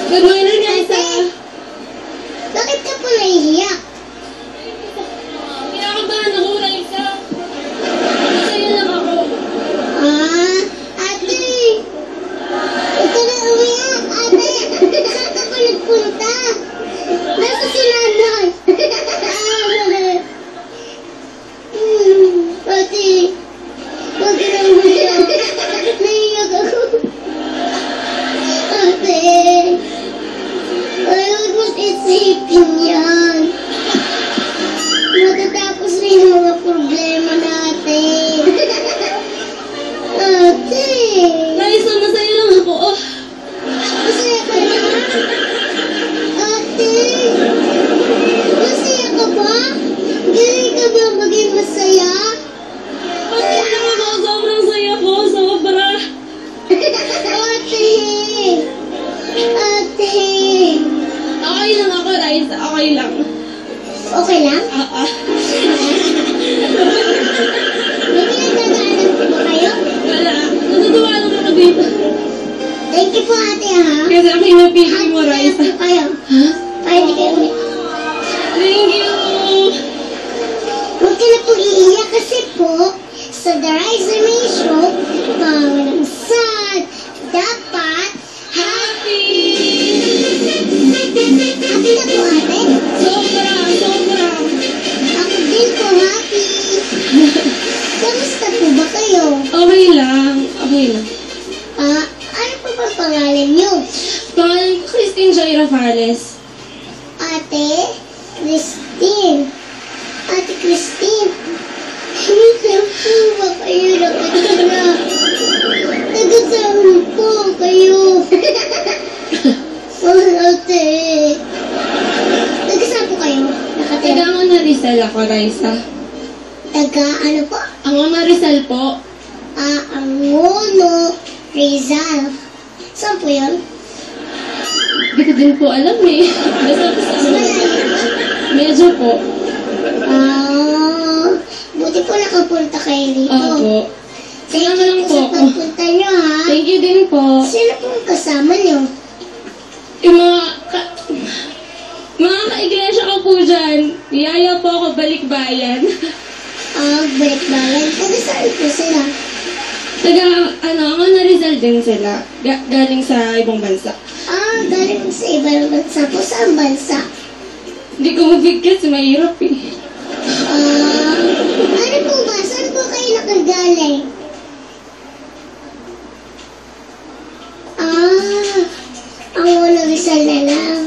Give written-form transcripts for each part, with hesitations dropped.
Good morning, Raisa. Bakit ka po naiiyak? Kinakabahan ako, Raisa. Masaya lang ako. Ate! Huwag ka na umiyak, ate! Saan ka pa nagpunta? Nasa si nanay! Ate! Huwag ka na umiyak! Naiiyak ako! Ate! Ay, huwag mo't isipin yan! Matatapos na yung mga problema natin! Ate! Raisa, masaya lang ako. Oh. Masaya ka na? Ate! Masaya ka ba? Galing ka ba maging masaya? Pati lang ako, sobrang saya ko, sobra. Ate! Ate! Okay lang ako, Raisa, okay lang. Okay lang? May pinagdadaanan po ba kayo? Wala, natutuwa lang ako dito. Thank you po ate ha. Kasi ako yung napili mo, Hug Raisa. po kayo. Para hindi kayo ulit. Thank you. Huwag ka na po iiyak kasi po sa The Raisa May Show, walang sad, dapat Happy. happy na po ate. Sobra, sobra. Ako din po happy. Kamusta po ba kayo? Okay lang, okay lang. Ano po ba pangalan niyo? Pangalan ko Christine Joy Rafales. Ate Christine. Ate Christine. Saan po ba kayo nakatira? Taga-saan po kayo? Ate. Taga-saan po kayo nakatira? Taga ako na Rizal ako, Raisa. Taga ano po? Ang mga Rizal po. Angono Rizal. Saan po yun? Hindi ko din po alam eh. Basta po sa medyo po. Buti po nakapunta kayo dito. Opo. Salamat lang po. Sa pagpunta nyo ha. Thank you din po. Sino pong kasama nyo? Yung mga ka-iglesia ko po dyan. Yaya po ako balikbayan. Balik bayan. Taga saan po sila? Taga, ako na Rizal din sila. Galing sa ibang bansa. Galing sa ibang bansa po. Saan bansa? Hindi ko mabigkas, mahirap eh. Ano po ba? Saan po kayo nakagaling? Ang wala Rizal na lang.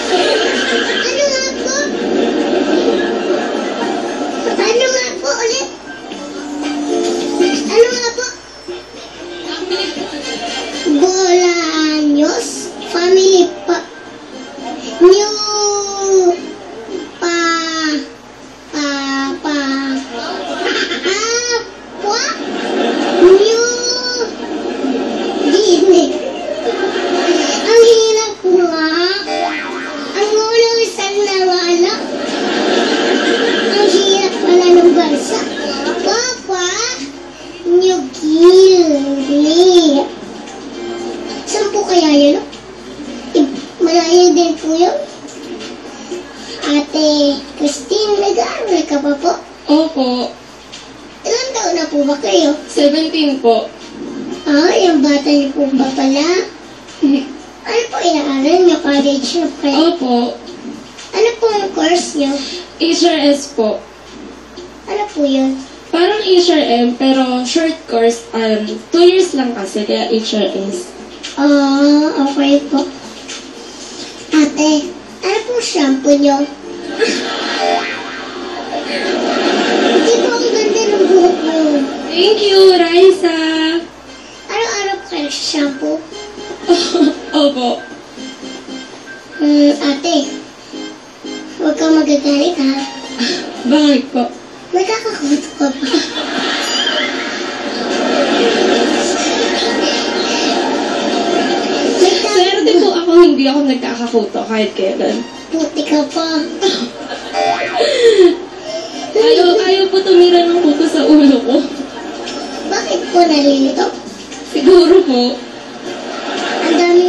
Ano nga po? Ano nga po ulit? Ano nga po? Bolaños Family pa New pa Apa New Guinea. Ang hirap po nga. Ang ulo isang nawala. Ang hirap pala ng bansa. Papa New Guinea. Saan po kaya yun? Malayo din po yun. Ate Christine, nag-aaral ka pa po? Opo. Ilan taon na po ba kayo? 17 po. Yung bata niyo po ba pala? Ano po inaaral niyo? College na kayo? Opo. Ano po ang course niyo? HRS po. Ano po yun? Parang HRM pero short course. 2 years lang kasi kaya HRS. Okay po. Ate, ano pong shampoo niyo? Hindi po ang ganda ng buhok mo. Thank you, Raisa. Araw-araw po kayo shampoo? Opo. Ate, huwag kang magagalit ha. Bakit po? Magkakakuto ka pa. Swerte po ako, hindi ako nagkakakuto kahit kailan. Puti ka pa. Ayaw po tumira ng kuto sa ulo ko. Bakit po nalilito? Siguro po. Ang dami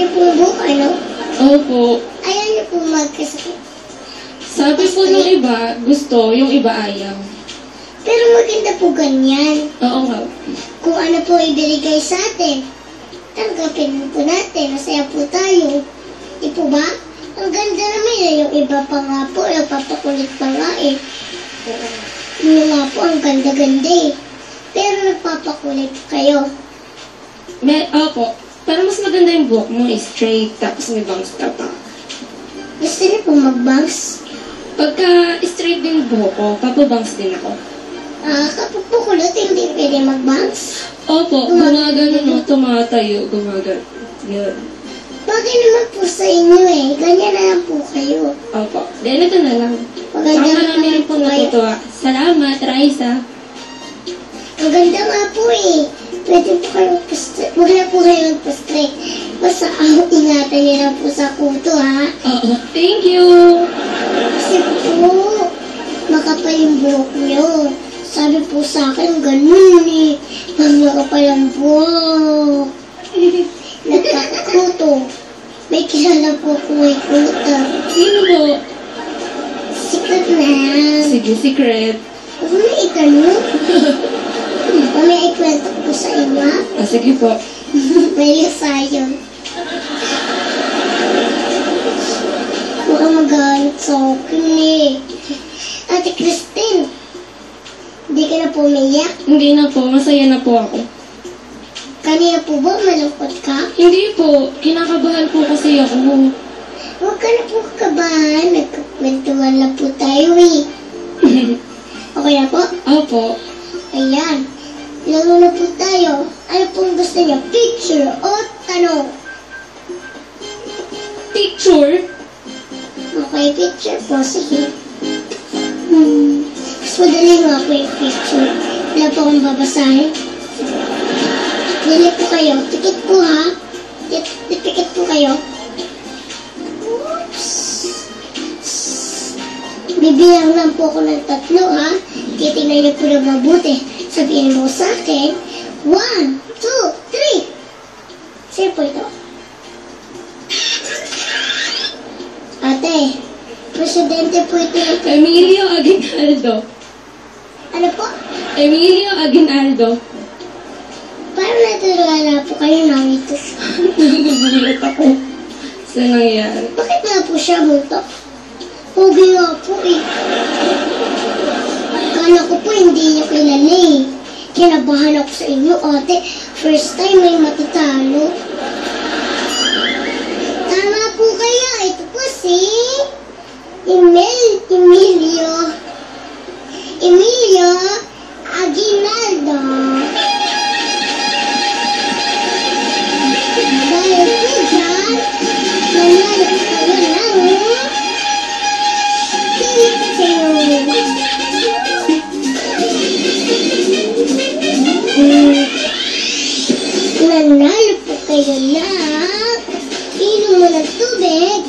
ano? Opo. Ayaw niyo po magkasakit. Sabi po ng iba, gusto, yung iba ayaw. Pero maganda po ganyan. Oo nga. Kung ano po ibigay sa atin, tanggapin po natin. Masaya po tayo. Di po ba? Ang ganda naman yun. Yung iba pa nga po, nagpapakulit pa nga eh. Yung nga po, ang ganda-ganda eh. Pero nagpapakulit kayo. Opo. Pero mas maganda yung buhok mo, straight, tapos may bangs ka pa. Gusto niyo po mag-bangs? Pagka straight din yung buhok ko, papabangs din ako. Kapag po kulot, hindi pwede mag-bangs. Opo, gumagano no, tumatayo, gumagano. Yun. Bagay naman po sa inyo eh. Ganyan na lang po kayo. Opo. Ganito na lang. Maganda Saka marami rin po natutuwa. Salamat, Raisa. Ang ganda nga po eh. Pwede po kayo mag-straight. Huwag na po kayo mag-straight. Basta ingatan niyo na po sa kuto ha. Oo. Thank you. Kasi po, makapal yung buhok niyo. Sabi po sa akin, ganun eh. Pag makapal ang buhok. Nagkakakuto. May kilala po kung may kuto. Sino po? Secret na yan. Sige, secret. Huwag mo na itanong. Mamaya ikwento ko sa inyo ha. Sige po. May lisayon. Huwag kang magalit sa akin eh. Ate Christine, hindi ka na pumiyak? Hindi na po, masaya na po ako. Kanina po ba malungkot ka? Hindi po, kinakabahan po kasi ako. Huwag ka na po kabahan. Nagkakwentuhan lang po tayo eh. Okay na po? Opo. Ayan. Laro na po tayo. Ano pong gusto niyo? Picture o tanong? Picture? Okay, picture po. Sige. Mas madali nga po yung picture. Wala po akong babasahin. Dili po kayo. Tikit po ha. Tikit po kayo. Oops. Bibilang lang po ako ng 3 ha. Titignan niyo po na mabuti. Sabihin mo sa akin. 1, 2, 3. Sino po ito? Ate, presidente po ito ng... Emilio Aguinaldo. Ano po? Emilio Aguinaldo. Parang natulala po kayo nangito. Nagugulat ako. Sa nangyari. Bakit nga po siya multo? Pogi nga po eh. Kala ko po hindi niyo kilala eh. Kinabahan ako sa inyo ate. First time may matitalo. Tama po kayo. Ito po si Emilio Aguinaldo. Dahil po dyan, nanalo po kayo ng Nanalo po kayo lang. Inom mo ng tubig